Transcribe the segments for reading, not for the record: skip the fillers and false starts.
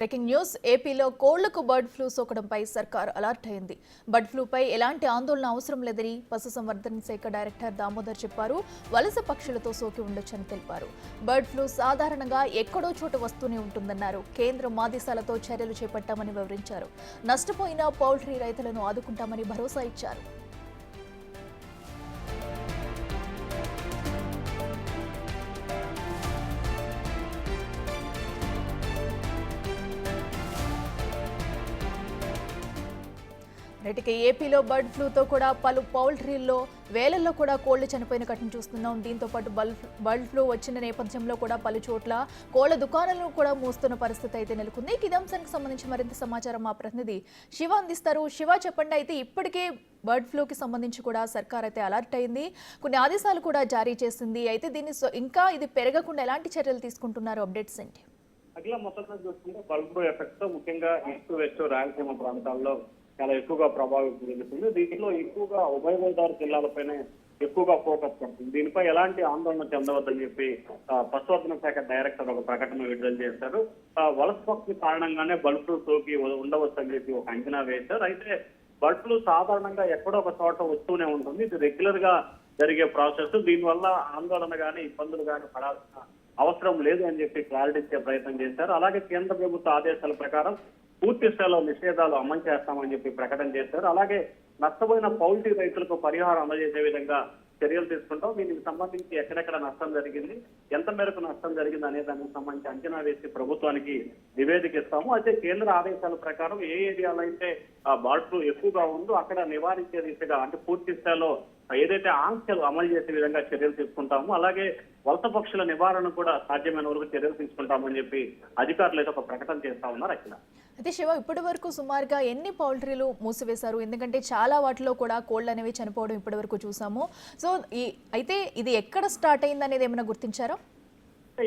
Breaking news ఏపీలో కోళ్లకు bird flu సోకడంపై సర్కార్ అలర్ట్ అయింది. బర్డ్ ఫ్లూపై ఎలాంటి ఆందోళన అవసరం లేదని పశుసంవర్ధన శాఖ డైరెక్టర్ దామోదర్ చెప్పారు. వలస పక్షులతో సోకి ఉండొచ్చని తెలిపారు. బర్డ్ ఫ్లూ సాధారణంగా ఎక్కడో చోట వస్తూనే ఉంటుందన్నారు. కేంద్రం ఆదేశాలతో చర్యలు చేపట్టామని వివరించారు. నష్టపోయిన పౌల్ట్రీ రైతులను ఆదుకుంటామని భరోసా ఇచ్చారు. నేటికి ఏపీలో బర్డ్ ఫ్లూతో కూడా పలు పౌల్ట్రీల్లో వేలల్లో కూడా కోళ్లు చనిపోయిన ఘటన చూస్తున్నాం. దీంతో పాటు బర్డ్ ఫ్లూ వచ్చిన నేపథ్యంలో కూడా పలు చోట్ల కోళ్ల దుకాణాలను కూడా మూస్తున్న పరిస్థితి అయితే నెలకొంది. ఈ అంశానికి సంబంధించి మరింత సమాచారం మా ప్రతినిధి శివ అందిస్తారు. శివ, చెప్పండి. అయితే ఇప్పటికే బర్డ్ ఫ్లూకి సంబంధించి కూడా సర్కార్ అయితే అలర్ట్ అయింది, కొన్ని ఆదేశాలు కూడా జారీ చేసింది. అయితే దీన్ని ఇంకా ఇది పెరగకుండా ఎలాంటి చర్యలు తీసుకుంటున్నారు? అప్డేట్స్ ఏంటి? అట్లా మొత్తంగా చూసుకుంటే బర్డ్ ఫ్లూ ఎఫెక్ట్ ముఖ్యంగా ఈస్ట్ వెస్ట్ రాయలసీమ ప్రాంతాల్లో చాలా ఎక్కువగా ప్రభావం జరుగుతుంది. దీంట్లో ఎక్కువగా ఉభయ గోదావరి జిల్లాలపైనే ఎక్కువగా ఫోకస్ పడుతుంది. దీనిపై ఎలాంటి ఆందోళన చెందవద్దని చెప్పి పశువర్ధన శాఖ డైరెక్టర్ ఒక ప్రకటన విడుదల చేశారు. వలస పక్షి కారణంగానే బర్డ్ ఫ్లూ సోకి ఉండవచ్చు అని చెప్పి ఒక అంచనా వేశారు. అయితే బర్డ్ ఫ్లూ సాధారణంగా ఎక్కడో ఒక చోట వస్తూనే ఉంటుంది. ఇది రెగ్యులర్ గా జరిగే ప్రాసెస్. దీనివల్ల ఆందోళన కానీ ఇబ్బందులు కానీ పడాల్సిన అవసరం లేదు అని చెప్పి క్లారిటీ ఇచ్చే ప్రయత్నం చేశారు. అలాగే కేంద్ర ప్రభుత్వ ఆదేశాల ప్రకారం పూర్తి స్థాయిలో నిషేధాలు అమలు చేస్తామని చెప్పి ప్రకటన చేశారు. అలాగే నష్టపోయిన పౌల్ట్రీ రైతులకు పరిహారం అందజేసే విధంగా చర్యలు తీసుకుంటాం. దీనికి సంబంధించి ఎక్కడెక్కడ నష్టం జరిగింది, ఎంత మేరకు నష్టం జరిగింది అనే దానికి సంబంధించి అంచనా వేసి ప్రభుత్వానికి నివేదిక ఇస్తాము. అయితే కేంద్ర ఆదేశాల ప్రకారం ఏ ఏరియాలో అయితే బర్డ్ ఫ్లూ ఎక్కువగా ఉందో అక్కడ నివారించే దిశగా అంటే పూర్తి స్థాయిలో ఏదైతే ఆంక్షలు అమలు చేసే విధంగా చర్యలు తీసుకుంటాము. అలాగే వలస పక్షుల నివారణ కూడా సాధ్యమైన వరకు చర్యలు తీసుకుంటామని చెప్పి అధికారులు అయితే ఒక ప్రకటన చేస్తా ఉన్నారు. అక్కడ అయితే శివ, ఇప్పటి వరకు సుమారుగా ఎన్ని పౌల్ట్రీలు మూసివేశారు? ఎందుకంటే చాలా వాటిలో కూడా కోళ్ళు అనేవి చనిపోవడం ఇప్పటి వరకు చూసాము. సో అయితే ఇది ఎక్కడ స్టార్ట్ అయింది అనేది ఏమైనా గుర్తించారా?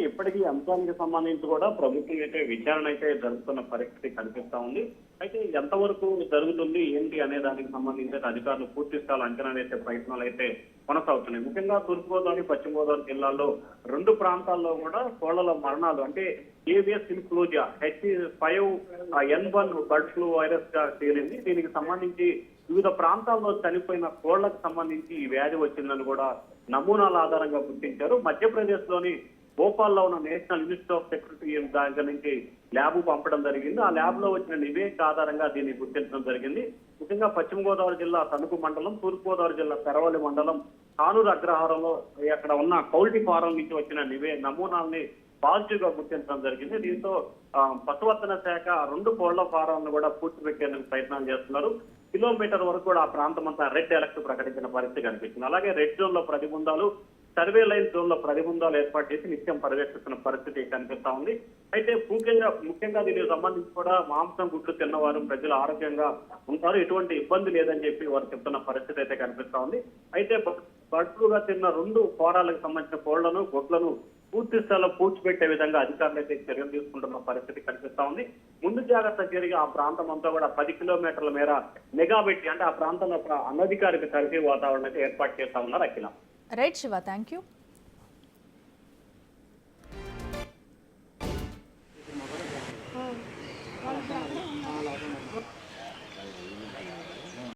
ఇప్పటికీ అంశానికి సంబంధించి కూడా ప్రభుత్వం అయితే విచారణ అయితే జరుగుతున్న పరిస్థితి కనిపిస్తా ఉంది. అయితే ఎంతవరకు జరుగుతుంది ఏంటి అనే దానికి సంబంధించి అధికారులు పూర్తి స్థాయిలో అంచనా వేసే ప్రయత్నాలు అయితే కొనసాగుతున్నాయి. ముఖ్యంగా తూర్పుగోదావరి పశ్చిమ గోదావరి జిల్లాల్లో రెండు ప్రాంతాల్లో కూడా కోళ్ల మరణాలు అంటే ఏవియస్ ఇన్ఫ్లూజియా H5N1 బర్డ్ ఫ్లూ వైరస్ గా తేలింది. దీనికి సంబంధించి వివిధ ప్రాంతాల్లో చనిపోయిన కోళ్లకు సంబంధించి ఈ వ్యాధి వచ్చిందని కూడా నమూనాల ఆధారంగా గుర్తించారు. మధ్యప్రదేశ్ లోని భోపాల్లో ఉన్న నేషనల్ ఇన్స్టిట్యూట్ ఆఫ్ సెక్యూరిటీ దగ్గర నుంచి ల్యాబ్ పంపడం జరిగింది. ఆ ల్యాబ్ లో వచ్చిన నివేదిక ఆధారంగా దీన్ని గుర్తించడం జరిగింది. ముఖ్యంగా పశ్చిమ గోదావరి జిల్లా తణుకు మండలం, తూర్పు గోదావరి జిల్లా పెరవలి మండలం, కానూరు అగ్రహారంలో అక్కడ ఉన్న కౌల్టీ ఫారం నుంచి వచ్చిన నమూనాల్ని పాజిటివ్ గా గుర్తించడం జరిగింది. దీంతో పశువర్ధన శాఖ రెండు కోళ్ల ఫారాలను కూడా పూర్తి పెట్టేందుకు ప్రయత్నాలు చేస్తున్నారు. కిలోమీటర్ వరకు కూడా ఆ ప్రాంతం అంతా రెడ్ అలర్ట్ ప్రకటించిన పరిస్థితి కనిపిస్తుంది. అలాగే రెడ్ జోన్ లో ప్రతిబంధాలు, సర్వే లైన్ జోన్ లో ప్రతిబంధాలు ఏర్పాటు చేసి నిత్యం పర్యవేక్షిస్తున్న పరిస్థితి కనిపిస్తా ఉంది. అయితే ముఖ్యంగా దీనికి సంబంధించి కూడా మాంసం గుడ్లు తిన్నవారు ప్రజలు ఆరోగ్యంగా ఉంటారు, ఎటువంటి ఇబ్బంది లేదని చెప్పి వారు చెప్తున్న పరిస్థితి అయితే కనిపిస్తా ఉంది. అయితే బర్డ్ ఫ్లూగా తిన్న రెండు ఫారాలకు సంబంధించిన కోళ్లను గుడ్లను పూర్తి స్థాయిలో పూడ్చిపెట్టే విధంగా అధికారులు అయితే చర్యలు తీసుకుంటున్న పరిస్థితి కనిపిస్తా ఉంది. ముందు జాగ్రత్త జరిగి ఆ ప్రాంతం అంతా కూడా 10 కిలోమీటర్ల మేర నిఘా పెట్టి అంటే ఆ ప్రాంతంలో అనధికారిక తనిఖీ వాతావరణం అయితే ఏర్పాటు చేస్తా ఉన్నారు. Akhila. Right Shiva, thank you.